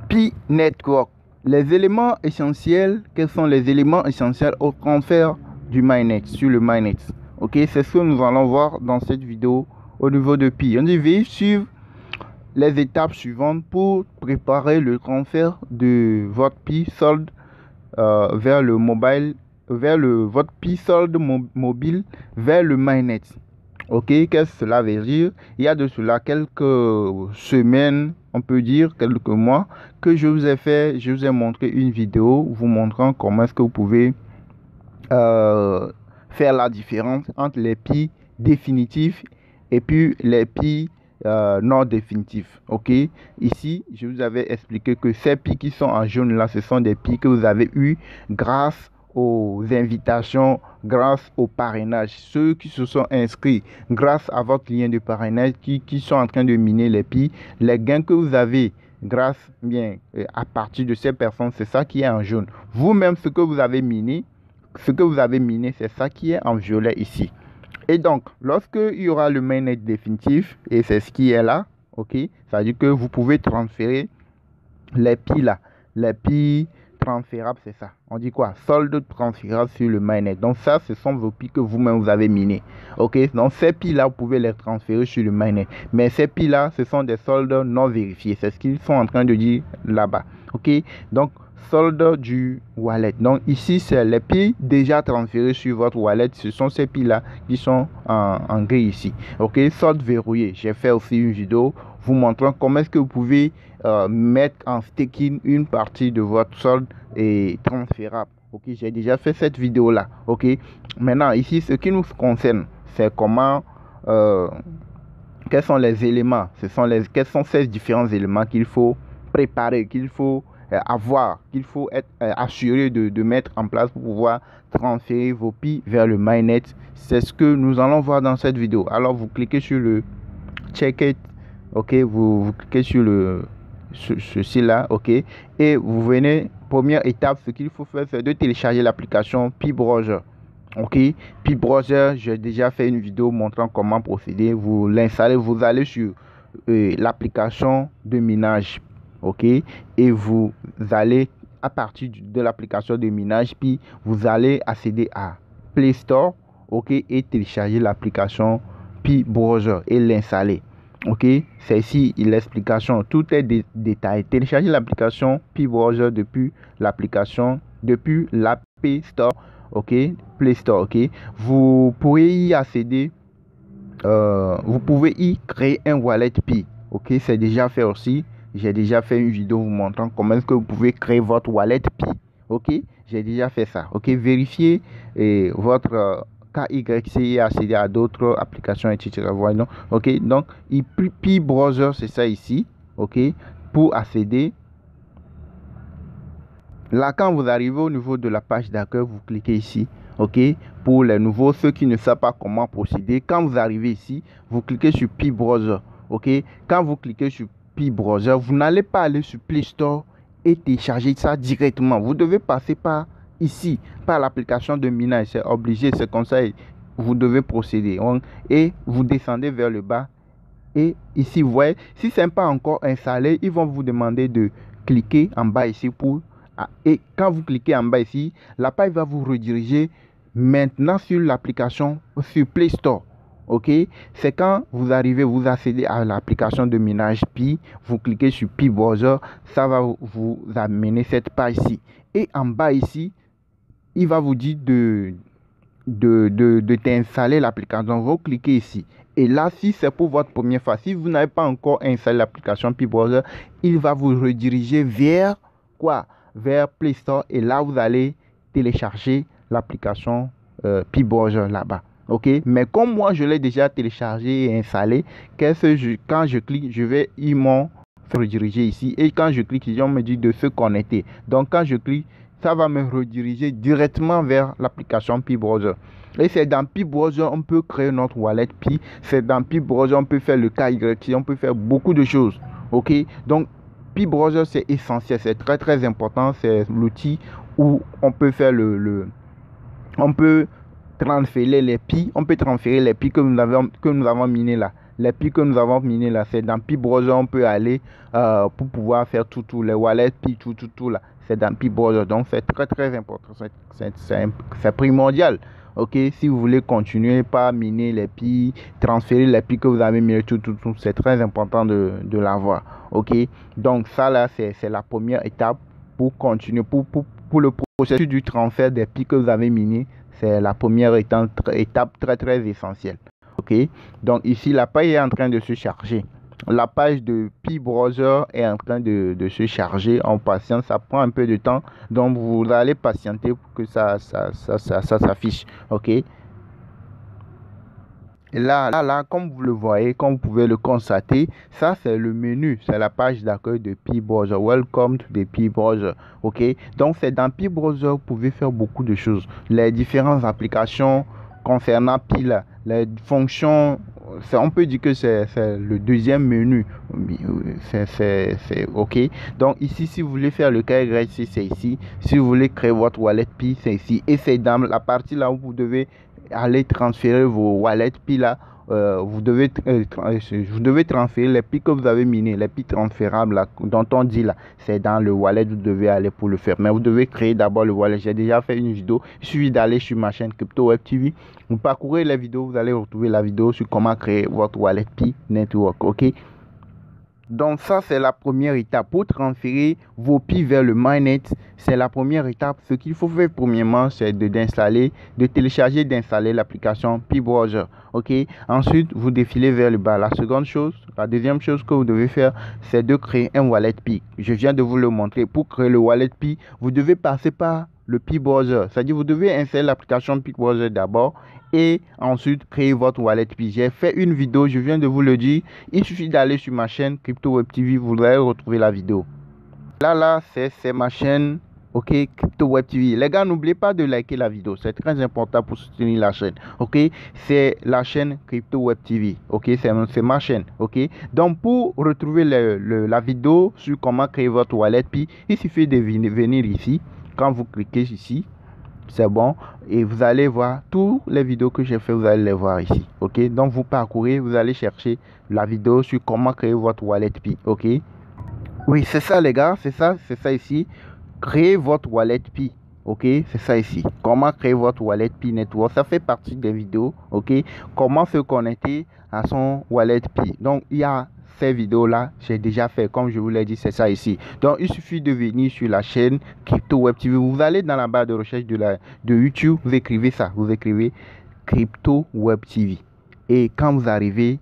Pi Network. Les éléments essentiels, quels sont les éléments essentiels au transfert du mainnet sur le mainnet? Ok, c'est ce que nous allons voir dans cette vidéo au niveau de Pi. On dit veuillez suivre les étapes suivantes pour préparer le transfert de votre Pi solde vers le mobile, votre Pi solde mobile vers le mainnet. Ok, qu'est-ce que cela veut dire? Il y a de cela quelques semaines, on peut dire quelques mois, que je vous ai montré une vidéo vous montrant comment est-ce que vous pouvez faire la différence entre les Pi définitifs et puis les Pi non définitifs. Ok, ici je vous avais expliqué que ces Pi qui sont en jaune là, ce sont des Pi que vous avez eu grâce aux invitations, grâce au parrainage, ceux qui se sont inscrits grâce à votre lien de parrainage qui sont en train de miner les Pi, les gains que vous avez grâce à partir de ces personnes, c'est ça qui est en jaune. Vous-même, ce que vous avez miné, c'est ça qui est en violet ici. Et donc, lorsque il y aura le mainnet définitif, et c'est ce qui est là, ok, ça veut dire que vous pouvez transférer les Pi là, les Pi transférables, c'est ça. On dit quoi? Solde transférable sur le mainnet. Donc ça, ce sont vos Pi que vous-même vous avez minés. Ok, donc ces Pi là, vous pouvez les transférer sur le mainnet. Mais ces Pi là, ce sont des soldes non vérifiés. C'est ce qu'ils sont en train de dire là-bas. Ok, donc solde du wallet. Donc ici, c'est les Pi déjà transférés sur votre wallet. Ce sont ces Pi là qui sont en gris ici. Ok, solde verrouillé. J'ai fait aussi une vidéo vous montrant comment est-ce que vous pouvez mettre en staking une partie de votre solde et transférable. Ok, j'ai déjà fait cette vidéo là. Ok, maintenant ici, ce qui nous concerne, c'est comment quels sont les éléments, quels sont ces différents éléments qu'il faut préparer, qu'il faut avoir, qu'il faut être assuré de mettre en place pour pouvoir transférer vos Pi vers le mainnet. C'est ce que nous allons voir dans cette vidéo. Alors vous cliquez sur le check it, ok, vous cliquez sur ceci là, ok, et vous venez, première étape, ce qu'il faut faire, c'est de télécharger l'application Pi Browser. Ok, Pi Browser, j'ai déjà fait une vidéo montrant comment procéder. Vous l'installez, vous allez sur l'application de minage, ok, et vous allez à partir de l'application de minage, puis vous allez accéder à Play Store, ok, et télécharger l'application Pi Browser et l'installer. Ok, c'est ici l'explication, tout est détaillé. Télécharger l'application Pi Browser depuis l'App Store, ok, Play Store, ok. Vous pourrez y accéder, vous pouvez y créer un wallet Pi, ok, c'est déjà fait aussi. J'ai déjà fait une vidéo vous montrant comment est-ce que vous pouvez créer votre wallet Pi, ok, j'ai déjà fait ça, ok. Vérifiez votre KYC et accéder à d'autres applications, etc. Voilà. Ok, donc Pi Browser, c'est ça ici, ok. Pour accéder, là, quand vous arrivez au niveau de la page d'accueil, vous cliquez ici, ok. Pour les nouveaux, ceux qui ne savent pas comment procéder, quand vous arrivez ici, vous cliquez sur Pi Browser, ok. Quand vous cliquez sur Pi Browser, vous n'allez pas aller sur Play Store et télécharger ça directement. Vous devez passer par ici, par l'application de minage. C'est obligé, c'est comme ça. Vous devez procéder. Et vous descendez vers le bas. Et ici, vous voyez, si ce n'est pas encore installé, ils vont vous demander de cliquer en bas ici pour... Et quand vous cliquez en bas ici, la page va vous rediriger maintenant sur l'application, sur Play Store. Ok, c'est quand vous arrivez, vous accédez à l'application de minage Pi, vous cliquez sur Pi Browser, ça va vous amener cette page ici. Et en bas ici, il va vous dire de t'installer l'application. Vous cliquez ici. Et là, si c'est pour votre première fois, si vous n'avez pas encore installé l'application Pi Browser, il va vous rediriger vers quoi? Vers Play Store. Et là, vous allez télécharger l'application Pi Browser là-bas. Ok, mais comme moi je l'ai déjà téléchargé et installé, quand je clique, ils m'ont fait rediriger ici. Et quand je clique, ils me dit de se connecter. Donc quand je clique, ça va me rediriger directement vers l'application Pi Browser. Et c'est dans Pi Browser on peut créer notre wallet Pi. C'est dans Pi Browser on peut faire le KYC, on peut faire beaucoup de choses. Ok, donc Pi Browser c'est essentiel, c'est très très important. C'est l'outil où on peut faire on peut transférer les Pi, que nous avons miné là. les Pi que nous avons miné là, c'est dans Pi Browser, on peut aller pour pouvoir faire tout, les wallets Pi, tout là, c'est dans Pi Browser. Donc c'est très important, c'est primordial. Ok, si vous voulez continuer par miner les Pi, transférer les Pi que vous avez mis, tout, c'est très important de l'avoir. Ok, donc ça là, c'est la première étape pour continuer, pour le processus du transfert des Pi que vous avez miné. C'est la première étape très essentielle. Ok, donc ici la page est en train de se charger. La page de Pi Browser est en train de se charger en patience. Ça prend un peu de temps, donc vous allez patienter pour que ça s'affiche. Ok, là, comme vous le voyez, comme vous pouvez le constater, ça c'est le menu, c'est la page d'accueil de Pi Browser. Welcome to the Pi Browser. Ok, donc c'est dans Pi Browser, vous pouvez faire beaucoup de choses. Les différentes applications concernant Pi, là, les fonctions, on peut dire que c'est le deuxième menu. C'est ok. Donc ici, si vous voulez faire le KYC, c'est ici. Si vous voulez créer votre wallet Pi, c'est ici. Et c'est dans la partie là où vous devez aller transférer vos wallets Pi là. Vous devez transférer les Pi que vous avez minés, les Pi transférables là, dont on dit là, c'est dans le wallet, vous devez aller pour le faire. Mais vous devez créer d'abord le wallet. J'ai déjà fait une vidéo, il suffit d'aller sur ma chaîne Crypto Web TV, vous parcourez les vidéos, vous allez retrouver la vidéo sur comment créer votre wallet Pi Network. Ok, donc ça c'est la première étape pour transférer vos Pi vers le mainnet. C'est la première étape. Ce qu'il faut faire premièrement, c'est de télécharger, d'installer l'application Pi Browser. Ok, ensuite vous défilez vers le bas. La deuxième chose que vous devez faire, c'est de créer un wallet Pi. Je viens de vous le montrer. Pour créer le wallet Pi, vous devez passer par le Pi Browser, c'est-à-dire vous devez installer l'application Pi Browser d'abord et ensuite créer votre wallet Pi. J'ai fait une vidéo, je viens de vous le dire, il suffit d'aller sur ma chaîne Crypto Web TV, vous allez retrouver la vidéo. Là c'est ma chaîne, ok, Crypto Web TV. Les gars, n'oubliez pas de liker la vidéo, c'est très important pour soutenir la chaîne. Ok, c'est la chaîne Crypto Web TV. Ok, c'est ma chaîne. Ok, donc pour retrouver la vidéo sur comment créer votre wallet Pi, il suffit de venir ici. Quand vous cliquez ici, c'est bon, et vous allez voir toutes les vidéos que j'ai fait, vous allez les voir ici. Ok, donc vous parcourez, vous allez chercher la vidéo sur comment créer votre wallet Pi. Ok, oui, c'est ça les gars, c'est ça ici, créer votre wallet Pi. Ok, c'est ça ici, comment créer votre wallet Pi Network. Ça fait partie des vidéos. Ok, comment se connecter à son wallet Pi. Donc il y a ces vidéos là, j'ai déjà fait, comme je vous l'ai dit, c'est ça ici. Donc il suffit de venir sur la chaîne Crypto Web TV. Vous allez dans la barre de recherche de YouTube, vous écrivez ça, vous écrivez Crypto Web TV, et quand vous arrivez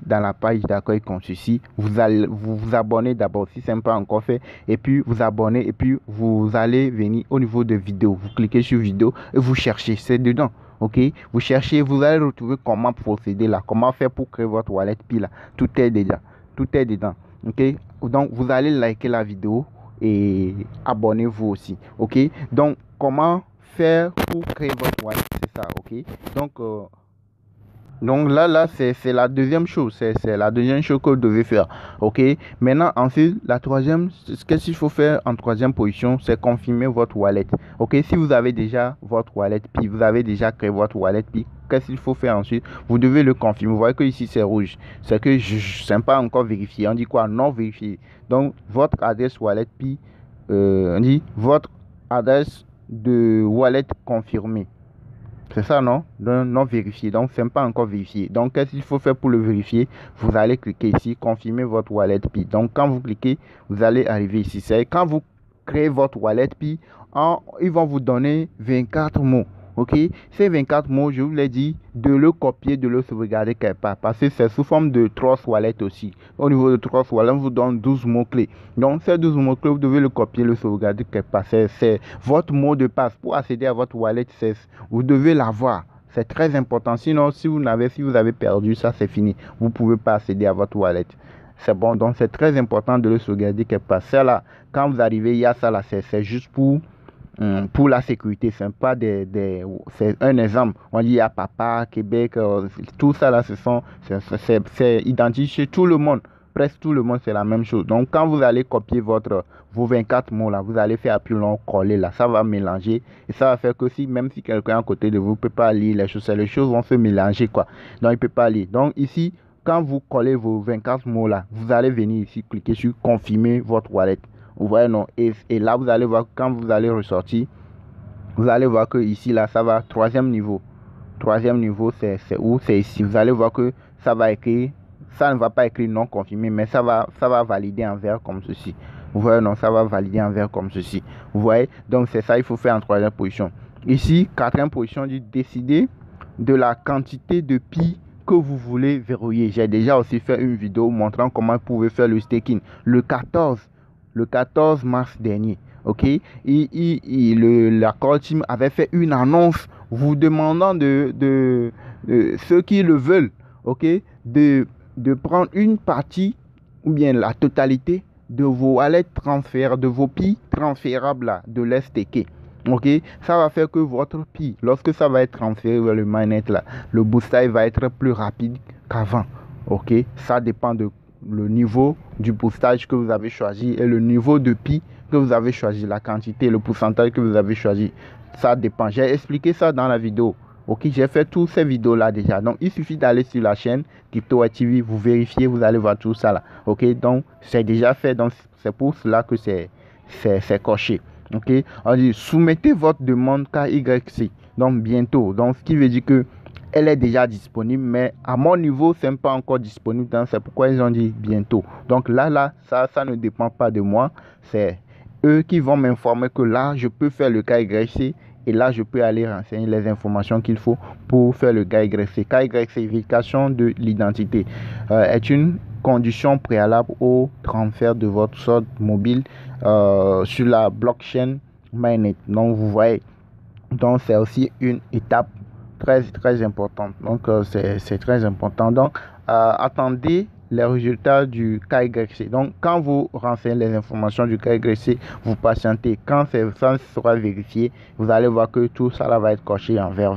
dans la page d'accueil comme ceci, vous allez vous abonner d'abord si ce n'est pas encore fait, et puis vous abonner, et puis vous allez venir au niveau de vidéo, vous cliquez sur vidéo et vous cherchez, c'est dedans. Ok, vous cherchez, vous allez retrouver comment procéder là, comment faire pour créer votre wallet Pi là, tout est dedans. Ok, donc vous allez liker la vidéo et abonnez-vous aussi. Ok, donc comment faire pour créer votre wallet, c'est ça. Ok, donc là c'est la deuxième chose, c'est la deuxième chose que vous devez faire. Ok, maintenant ensuite la troisième, qu'est-ce qu'il faut faire en troisième position, c'est confirmer votre wallet. Ok, si vous avez déjà votre wallet Pi, vous avez déjà créé votre wallet Pi, qu'est-ce qu'il faut faire ensuite? Vous devez le confirmer. Vous voyez que ici c'est rouge, c'est que je n'ai pas encore vérifié. On dit quoi? Non vérifié. Donc votre adresse wallet Pi, on dit votre adresse de wallet confirmée. C'est ça, non? Non vérifié. Donc, ce n'est pas encore vérifié. Donc, qu'est-ce qu'il faut faire pour le vérifier? Vous allez cliquer ici, confirmer votre wallet Pi. Donc, quand vous cliquez, vous allez arriver ici. C'est quand vous créez votre wallet Pi, ils vont vous donner 24 mots. Ok, ces 24 mots, je vous l'ai dit, de le copier, de le sauvegarder quelque part, parce que c'est sous forme de Trust Wallet aussi. Au niveau de Trust Wallet, on vous donne 12 mots clés. Donc ces 12 mots clés, vous devez le copier, le sauvegarder quelque part. C'est votre mot de passe pour accéder à votre wallet. Vous devez l'avoir. C'est très important. Sinon, si vous avez perdu, ça c'est fini. Vous ne pouvez pas accéder à votre wallet. C'est bon, donc c'est très important de le sauvegarder quelque part. Ça là, quand vous arrivez, il y a ça là, c'est juste pour la sécurité. C'est pas c'est un exemple. On dit à Papa, Québec, tout ça là, c'est identifié tout le monde. Presque tout le monde, c'est la même chose. Donc, quand vous allez copier vos 24 mots là, vous allez faire appui long, coller là. Ça va mélanger. Et ça va faire que même si quelqu'un à côté de vous ne peut pas lire les choses vont se mélanger quoi. Donc, il ne peut pas lire. Donc, ici, quand vous collez vos 24 mots là, vous allez venir ici, cliquer sur confirmer votre wallet. Vous voyez, non? Et là, vous allez voir, quand vous allez ressortir, vous allez voir que ici, là, ça va, troisième niveau. Troisième niveau, c'est où? C'est ici. Vous allez voir que ça va écrire, ça ne va pas écrire non confirmé, mais ça va valider en vert comme ceci. Vous voyez, non, ça va valider en vert comme ceci. Vous voyez, donc c'est ça, il faut faire en troisième position. Ici, quatrième position, dit décider de la quantité de pi que vous voulez verrouiller. J'ai déjà aussi fait une vidéo montrant comment vous pouvez faire le staking le 14 mars dernier. Ok, la Core Team avait fait une annonce vous demandant de ceux qui le veulent, ok, de prendre une partie ou bien la totalité de vos wallets transfert, de vos pi transférables là, de les staker. Ok, ça va faire que votre pi, lorsque ça va être transféré vers le mainnet là, le boostage va être plus rapide qu'avant. Ok, ça dépend de le niveau du boostage que vous avez choisi et le niveau de pi que vous avez choisi, la quantité, le pourcentage que vous avez choisi. Ça dépend. J'ai expliqué ça dans la vidéo. Ok, j'ai fait toutes ces vidéos là déjà. Donc il suffit d'aller sur la chaîne Crypto TV, vous vérifiez, vous allez voir tout ça là. Ok, donc c'est déjà fait. Donc c'est pour cela que c'est coché. Ok, on dit soumettez votre demande KYC. Donc bientôt. Donc ce qui veut dire que elle est déjà disponible, mais à mon niveau c'est pas encore disponible. Donc c'est pourquoi ils ont dit bientôt. Donc là ça ne dépend pas de moi. C'est eux qui vont m'informer que là je peux faire le KYC. Et là, je peux aller renseigner les informations qu'il faut pour faire le KYC. KYC, vérification de l'identité, est une condition préalable au transfert de votre solde mobile sur la blockchain mainnet. Donc, vous voyez, donc c'est aussi une étape très importante. Donc, c'est très important. Donc, attendez les résultats du KYC. Donc, quand vous renseignez les informations du KYC, vous patientez. Quand ça sera vérifié, vous allez voir que tout ça là va être coché en vert.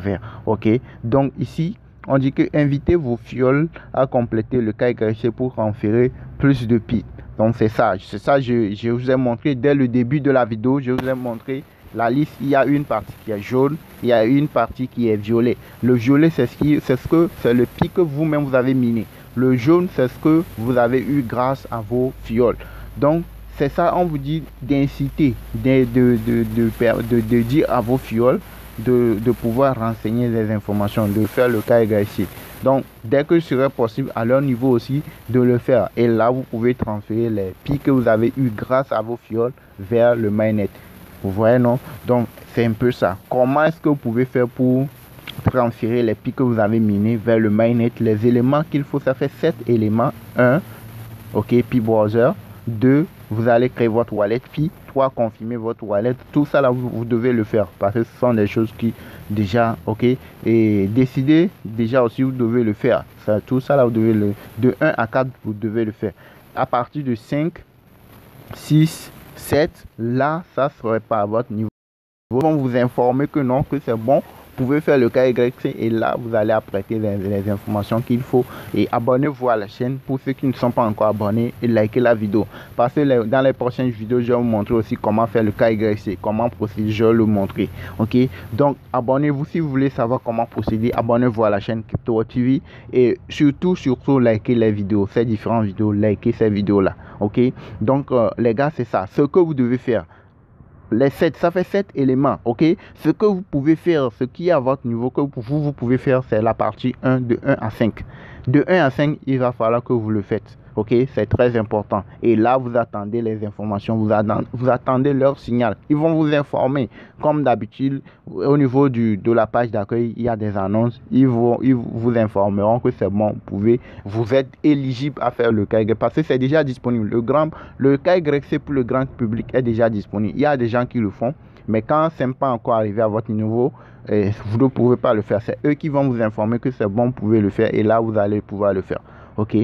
Ok. Donc ici, on dit que invitez vos fioles à compléter le KYC pour transférer plus de pi. Donc c'est ça. Je vous ai montré dès le début de la vidéo. Je vous ai montré la liste. Il y a une partie qui est jaune, il y a une partie qui est violet. Le violet, c'est le pi que vous-même vous avez miné. Le jaune, c'est ce que vous avez eu grâce à vos fioles. Donc, c'est ça, on vous dit d'inciter, de dire à vos fioles de pouvoir renseigner les informations, de faire le KYC. Donc, dès que ce serait possible, à leur niveau aussi, de le faire. Et là, vous pouvez transférer les pi que vous avez eu grâce à vos fioles vers le mainnet. Vous voyez, non? Donc, c'est un peu ça. Comment est-ce que vous pouvez faire pour transférer les pi que vous avez minés vers le mainnet? Les éléments qu'il faut, ça fait 7 éléments. 1, ok, pi browser. 2, vous allez créer votre wallet pi. 3, confirmer votre wallet. Tout ça là, vous devez le faire parce que ce sont des choses qui déjà, ok, et décider déjà aussi, vous devez le faire. Ça, tout ça là, vous devez de 1 à 4, vous devez le faire. À partir de 5, 6, 7, là, ça serait pas à votre niveau. Ils vont vous informer que non, que c'est bon. Vous pouvez faire le KYC et là, vous allez apprêter les informations qu'il faut. Et abonnez-vous à la chaîne pour ceux qui ne sont pas encore abonnés et likez la vidéo. Parce que dans les prochaines vidéos, je vais vous montrer aussi comment faire le KYC, comment procéder, je vais le montrer. Ok, donc abonnez-vous si vous voulez savoir comment procéder. Abonnez-vous à la chaîne Crypto TV et surtout likez les vidéos, ces différentes vidéos, likez ces vidéos là. Ok, donc les gars, c'est ça. Ce que vous devez faire. Les 7, ça fait 7 éléments, ok. Ce que vous pouvez faire, ce qui est à votre niveau, que vous pouvez faire, c'est la partie 1, de 1 à 5. De 1 à 5, il va falloir que vous le faites, ok. C'est très important. Et là, vous attendez les informations, vous attendez leur signal. Ils vont vous informer, comme d'habitude, au niveau de la page d'accueil, il y a des annonces. Ils vous informeront que c'est bon, vous êtes éligible à faire le KYC parce que c'est déjà disponible. Le KYC pour le grand public est déjà disponible. Il y a des gens qui le font, mais quand ce n'est pas encore arrivé à votre niveau, vous ne pouvez pas le faire. C'est eux qui vont vous informer que c'est bon, vous pouvez le faire et là, vous allez pouvoir le faire. Ok,